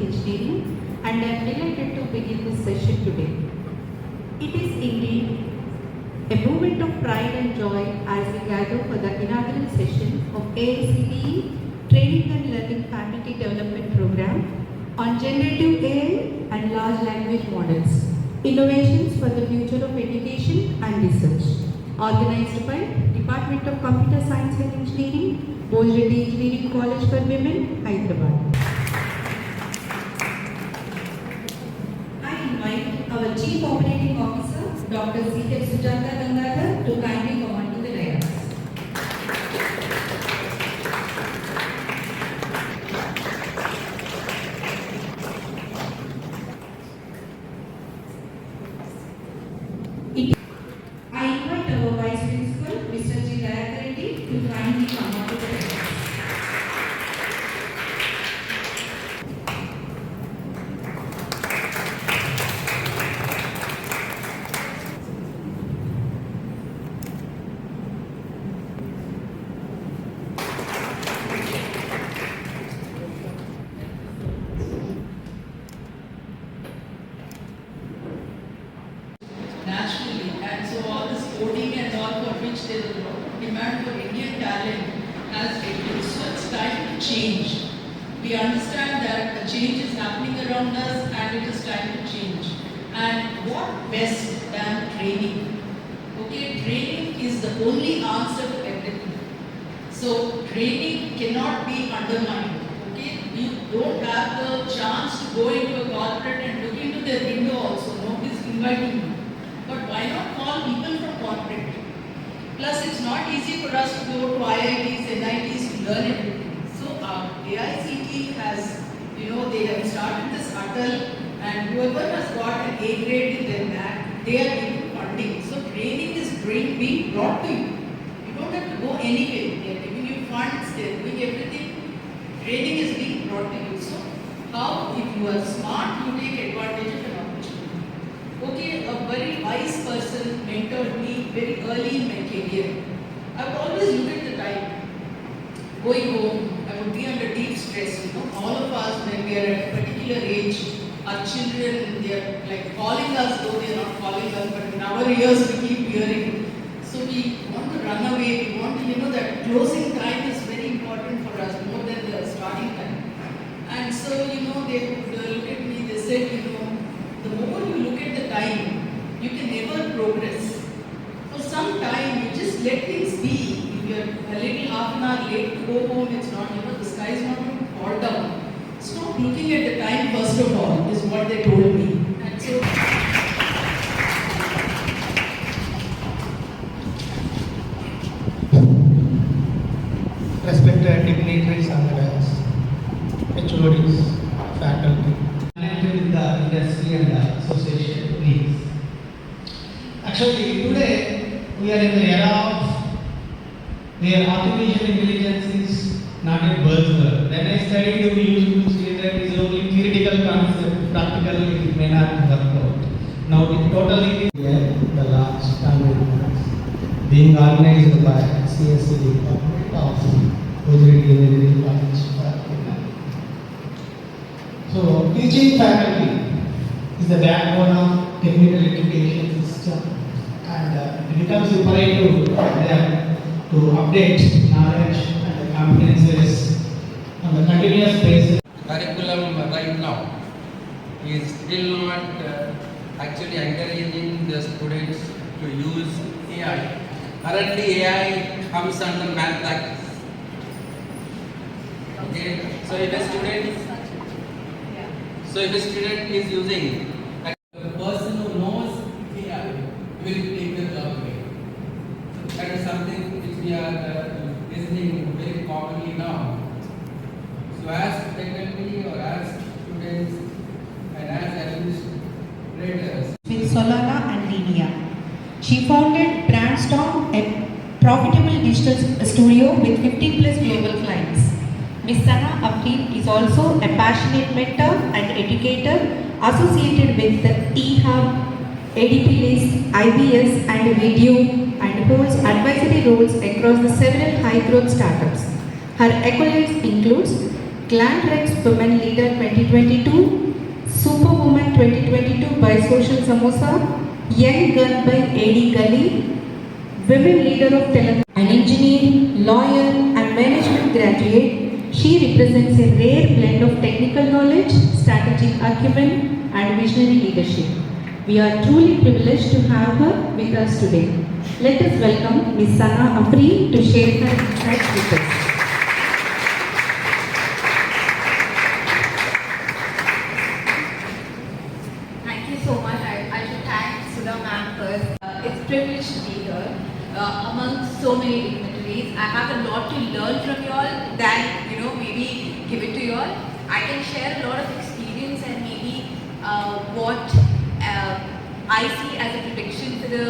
Engineering, and I am delighted to begin this session today. It is indeed a moment of pride and joy as we gather for the inaugural session of AICTE Training and Learning Faculty Development Program on Generative AI and Large Language Models, Innovations for the Future of Education and Research, organized by Department of Computer Science and Engineering, Bojreddy Engineering College for Women, Hyderabad. I invite our Chief Operating Officer, Dr. C.K. Sujata Gangadhar, to kindly come on to the dais. I invite our Vice Principal, Mr. G. Dayakar Reddy, to kindly come on to the dais. Nationally, and so all this coding and all for which there is a lot of demand for Indian talent has reduced. So it's time to change. We understand that the change is happening around us and it is time to change. And what best than training? Okay, training is the only answer to everything. So training cannot be undermined. Okay, you don't have the chance to go into a corporate and look into their window also. Nobody's inviting you. But why not call people from corporate? Plus, it's not easy for us to go to IITs, NITs to learn everything. So, AICTE has, they have started this Atal, and whoever has got an A grade in their NAT, they are giving funding. So, training is being brought to you. You don't have to go anywhere. They are giving you funds, they are doing everything. Training is being brought to you. So, how, if you are smart, you take advantage of an opportunity. Okay, a very wise person mentored me very early in my career. I would always look at the time. Going home, I would be under deep stress. All of us, when we are at a particular age, our children, they are like calling us, though they are not calling us, but in our ears we keep hearing. So we want to run away. We want to, that closing time is very important for us, more than the starting time. And so, they would look at me, they said, the more you look at the time, you can never progress. For some time, you just let things be. If you are a little half an hour late to go home, it's not, the sky is not going to fall down. Stop looking at the time first of all, is what they told me. And so, respected dignitaries on the dais, HODs, faculty, in the industry and association needs. Actually, today we are in the era of where artificial intelligence is not a buzzword. When I studied, we used to say that it is only theoretical concept, practically it may not work out. Now it totally the last time being organized by CSE Department of Bojreddy Engineering College. So, teaching faculty is the backbone of technical education system, and it becomes imperative for them to update knowledge and the competences on the continuous basis. Curriculum right now is still not actually encouraging the students to use AI. Currently, AI comes under malpractice. Okay, so if a student is using, the person who knows AI will take the job away. So that is something which we are listening very commonly now. So as faculty or as students and as administrators, With Solana and Linia. She founded Brandstorm, a profitable digital studio with 15 plus global clients. Ms. Sana Afrin is also a passionate mentor and educator associated with the T-Hub, ADP List, IBS and Video, and holds advisory roles across the several high-growth startups. Her accolades includes Gland Rex Women Leader 2022, Superwoman 2022 by Social Samosa, Young Girl by AD Gully, Women Leader of Telangana. An engineer, lawyer and management graduate, she represents a rare blend of technical knowledge, strategic acumen and visionary leadership. We are truly privileged to have her with us today. Let us welcome Ms. Sana Afri to share her insights with us. Thank you so much. I should thank Sudha ma'am first. It's a privilege to be here among so many dignitaries. I have a lot to learn from you all than, maybe give it to you all. I can share a lot of experience and maybe what I see as a prediction for the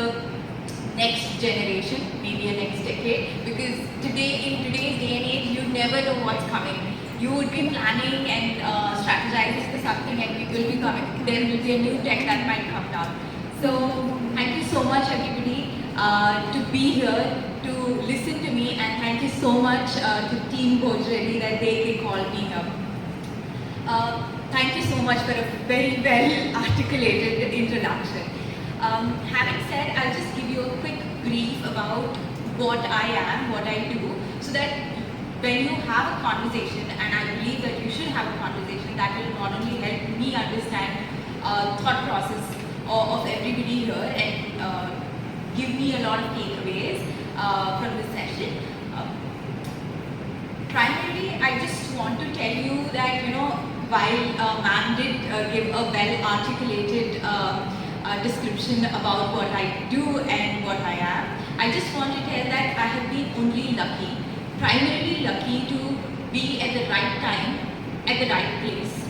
next generation, maybe a next decade. Because in today's day and age, you never know what's coming. You would be planning and strategizing for something, and it will be coming. There will be a new tech that might come down. So thank you so much, everybody, to be here to listen to me, and thank you so much to Team Coach Reddy that they called me here. Thank you so much for a very well articulated introduction. Having said, I'll just give you a quick brief about what I am, what I do, so that when you have a conversation, and I believe that you should have a conversation, that will not only help me understand thought process of everybody here and give me a lot of takeaways from this session. Primarily, I just want to tell you that, while ma'am did give a well-articulated description about what I do and what I am, I just want to tell that I have been only lucky, primarily lucky to be at the right time, at the right place.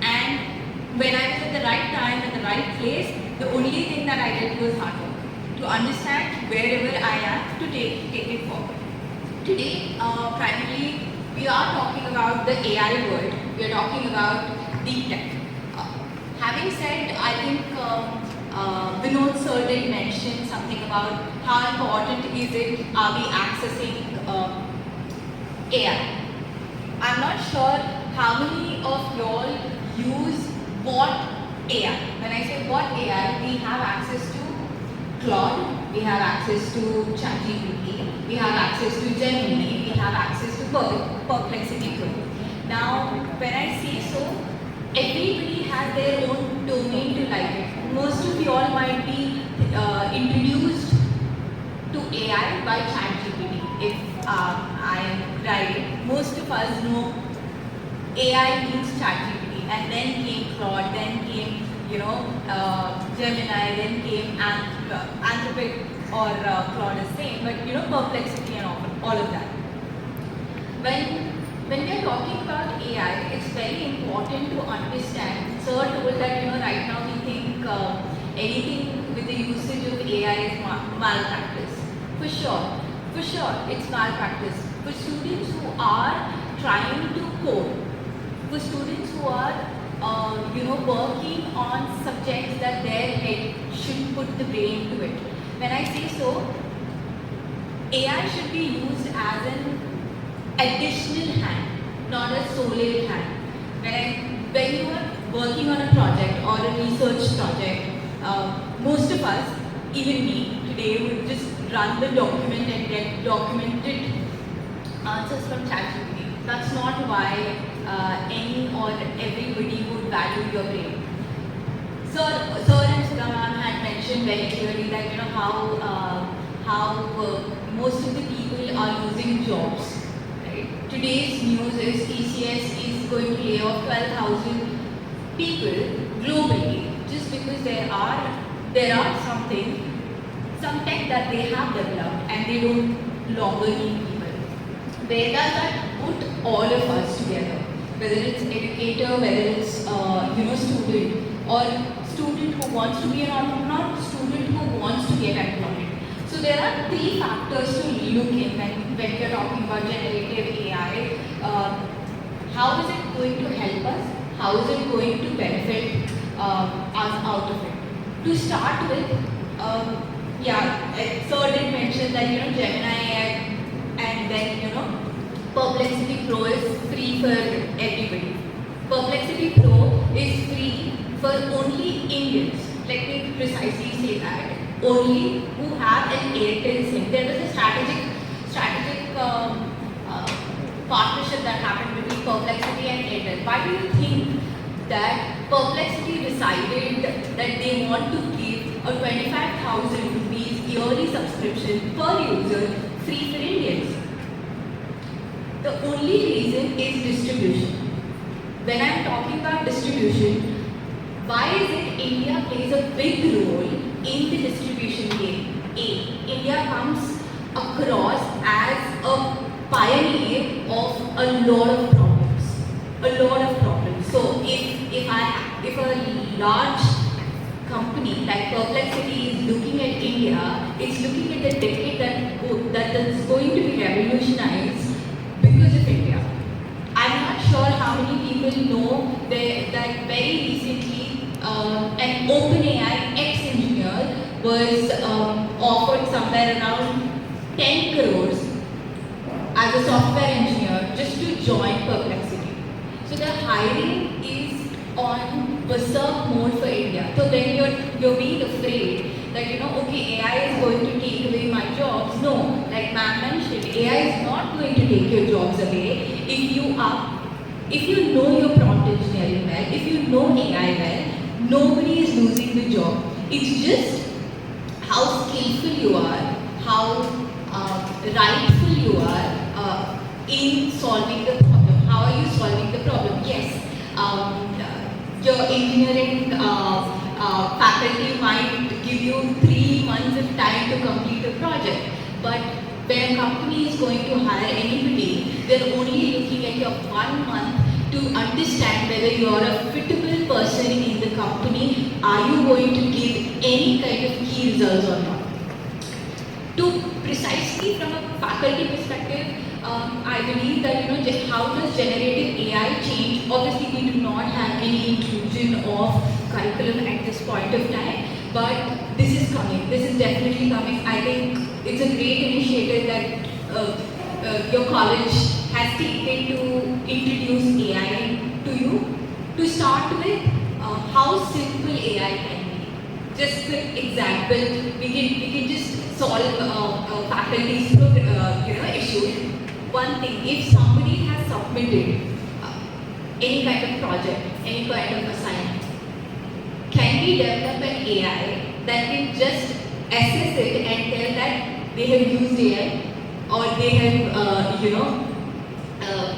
And when I was at the right time, at the right place, the only thing that I did was hard work, to understand wherever I am, to take it forward. Today, primarily, we are talking about the AI world. We are talking about deep tech. Having said, I think Vinod sir did mention something about how important is it, are we accessing AI. I'm not sure how many of y'all use what AI. When I say what AI, we have access to Claude, we have access to ChatGPT, we have access to Gemini, we have access to Perplexity Pro. Now, when I say so, everybody has their own domain to like it. Most of you all might be introduced to AI by ChatGPT. If I am right, most of us know AI means ChatGPT, and then came Claude, then came Gemini, then came Anthropic or Claude is same, but Perplexity and all of that. When we are talking about AI, it's very important to understand. Sir told that right now we think anything with the usage of AI is malpractice. For sure, it's malpractice. For students who are trying to code, for students who are working on subjects that their head should put the brain to it. When I say so, AI should be used as an additional hand, not a solely hand. When you are working on a project or a research project, most of us, even me, today would just run the document and get documented answers from ChatGPT. That's not why any or everybody would value your brain. Sir and Sudha ma'am had mentioned very clearly that how most of the people are losing jobs. Right? Today's news is TCS is going to lay off 12,000 people globally just because there are some tech that they have developed and they don't longer need people. Where does that put all of us together? Whether it's educator, whether it's student, or student who wants to be an entrepreneur, student who wants to get employed. So there are three factors to look in when we are talking about generative AI. How is it going to help us? How is it going to benefit us out of it? To start with, Sir did mention that Gemini and then Perplexity Pro is free for everybody. Perplexity Pro is free for only Indians. Let me precisely say that. Only who have an Airtel SIM. There was a strategic partnership that happened between Perplexity and Airtel. Why do you think that Perplexity decided that they want to give a 25,000 rupees yearly subscription per user free for Indians? The only reason is distribution. When I am talking about distribution, why is it India plays a big role in the distribution game? India comes across as a pioneer of a lot of problems. A lot of problems. So if a large company like Perplexity is looking at India, it's looking at the decade that is going to be revolutionized because of India. I'm not sure how many people know that very recently an OpenAI ex-engineer was offered somewhere around 10 crores as a software engineer just to join Perplexity. So the hiring is on berserk mode for India. So then you're being afraid that okay, AI is going to take away my jobs. No, like ma'am mentioned, AI is not going to take your jobs away if you know your prompt engineering well, if you know AI well, nobody is losing the job. It's just how skillful you are, how rightful you are in solving the problem. How are you solving the problem? Yes, your engineering faculty might give you 3 months of time to complete a project, but when a company is going to hire anybody, they're only looking at your 1 month to understand whether you are a fittable person in the company. Are you going to give any kind of key results or not? To precisely from a faculty perspective, I believe that how does generative AI change? Obviously, we do not have any inclusion of curriculum at this point of time, but this is coming. This is definitely coming. I think it's a great initiative that your college has taken to introduce AI to you. To start with, how simple AI can be. Just an example, we can just solve faculty's issues. One thing, if somebody has submitted any kind of project, any kind of assignment, can we develop an AI that can just assess it and tell that they have used AI or they have,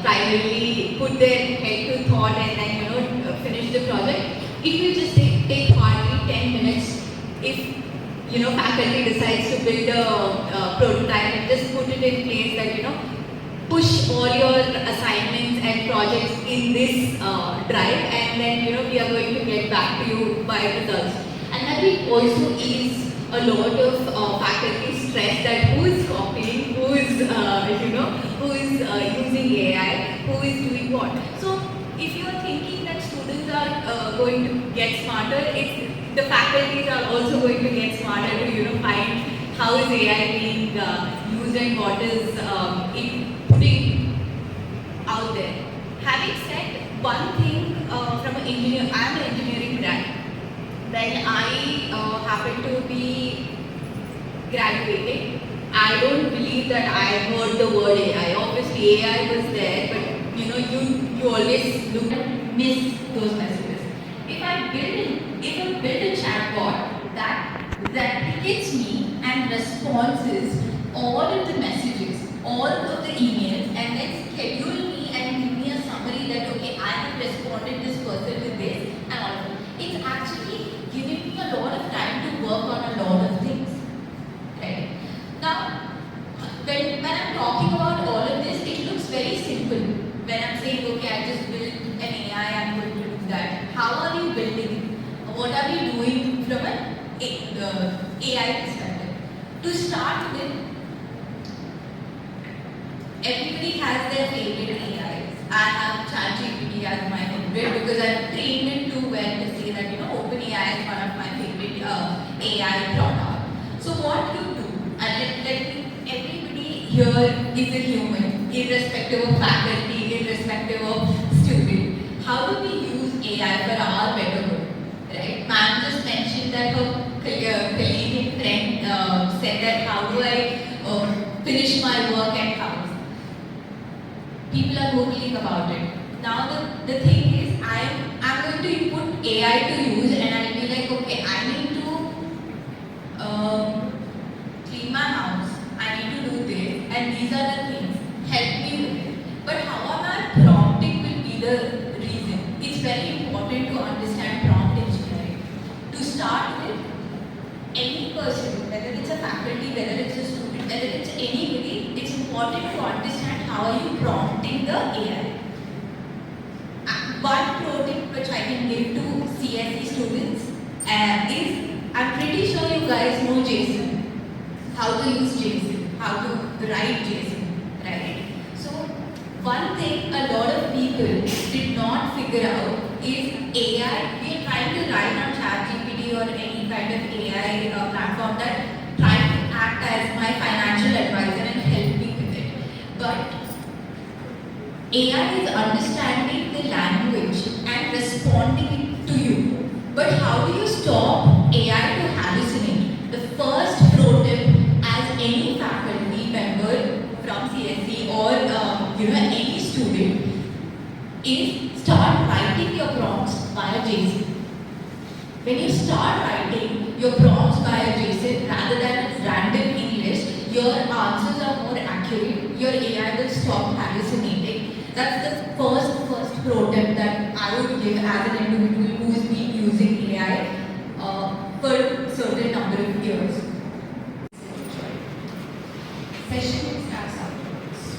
primarily put their head to thought and then, finish the project? It will just take hardly 10 minutes if, faculty decides to build a prototype and just put it in place that, push all your assignments and projects in this drive, and then we are going to get back to you by results. And that will also ease a lot of faculty stress that who is copying, who is using AI, who is doing what. So if you are thinking that students are going to get smarter, the faculties are also going to get smarter to find how is AI being used and what is putting out there. Having said one thing, from an engineer, I am an engineering grad. When I happened to be graduating, I don't believe that I heard the word AI. Obviously AI was there, but you always look and miss those messages. If I build a chatbot that replicates me and responses all of the messages, all of the emails, and then schedule me and give me a summary that okay, I have responded this person with this and all of that. It's actually giving me a lot of time to work on a lot of things. Right? Now, when I'm talking about all of this, it looks very simple. When I'm saying, okay, I just built an AI, I'm going to do that. How are you building it? What are we doing from an AI perspective? To start with, everybody has their favorite AIs. I have ChatGPT as my favorite because I've trained it too well to say that OpenAI is one of my favorite AI products. So what you do, and everybody here is a human. irrespective of faculty, irrespective of student. How do we use AI for our betterment? Right? Ma'am just mentioned that her colleague and friend said that how do I finish my work at house? People are googling about it. Now the thing is, I'm going to input AI to use, and I'll be like, okay, I need to clean my house, I need to do this, and these are the things. Help me with it. But how am I prompting will be the reason. It's very important to understand prompt engineering. To start with, any person, whether it's a faculty, whether it's a student, whether it's anybody, it's important to understand how are you prompting the AI. One pro tip which I can give to CSE students is, I'm pretty sure you guys know JSON, how to use JSON, how to write JSON, right? So one thing a lot of people did not figure out is AI. We are trying to write on ChatGPT or any kind of AI platform that try to act as my financial advisor and help me with it. But AI is understanding the language and responding it to you. But how do you stop AI to hallucinate? The first pro tip, as any faculty member from CSE or any student, is start writing your prompts via JSON. When you start writing your prompts via JSON rather than random English, your answers are more accurate. Your AI will stop hallucinating. That's the first pro tip that I would give as an individual who has been using AI for a certain number of years. Session starts afterwards.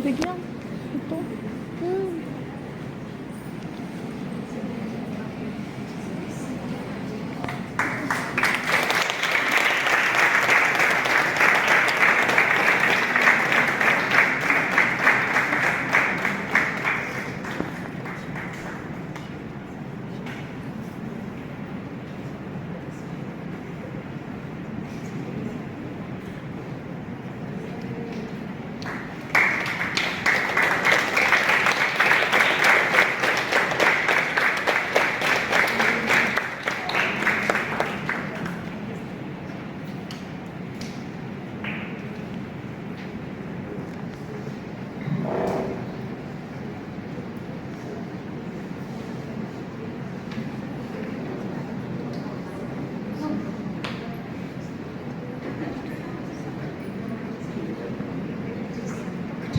Bigyan. Ito.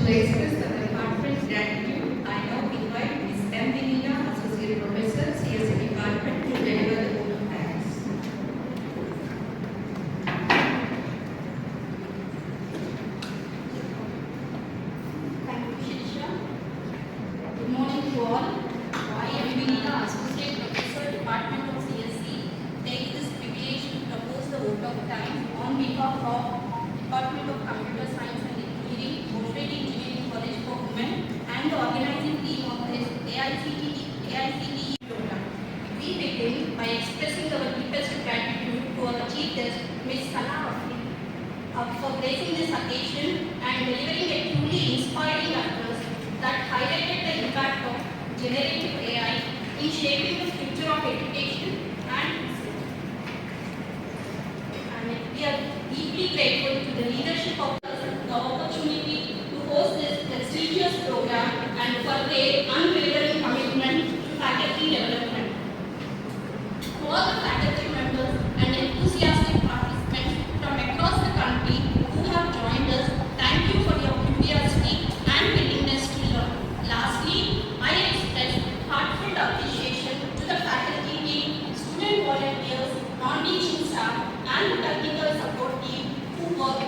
To express the conference gratitude, I now invite Ms. M. Vinita, Associate Professor, CSE Department, to deliver the vote of thanks. Thank you, Shirsha. Good morning to all. I am Vinita, Associate Professor, Department of CSE. Take this privilege to propose the vote of thanks on behalf of Department of Computer Science and Engineering, Boswell Engineering College for Women, and the organizing team of this AICTE program. We begin by expressing our deepest gratitude to our Chief Guest, Ms. Sana Rafiq, for gracing this occasion and delivering a truly inspiring address that highlighted the impact of generative AI in shaping the future of education and research. And we are deeply grateful to the leadership of the opportunity to host this prestigious program and for their unwavering commitment to faculty development. To all the faculty members and enthusiastic participants from across the country who have joined us, thank you for your curiosity and willingness to learn. Lastly, I express heartfelt appreciation to the faculty team, student volunteers, non-teaching staff, and the technical support team who work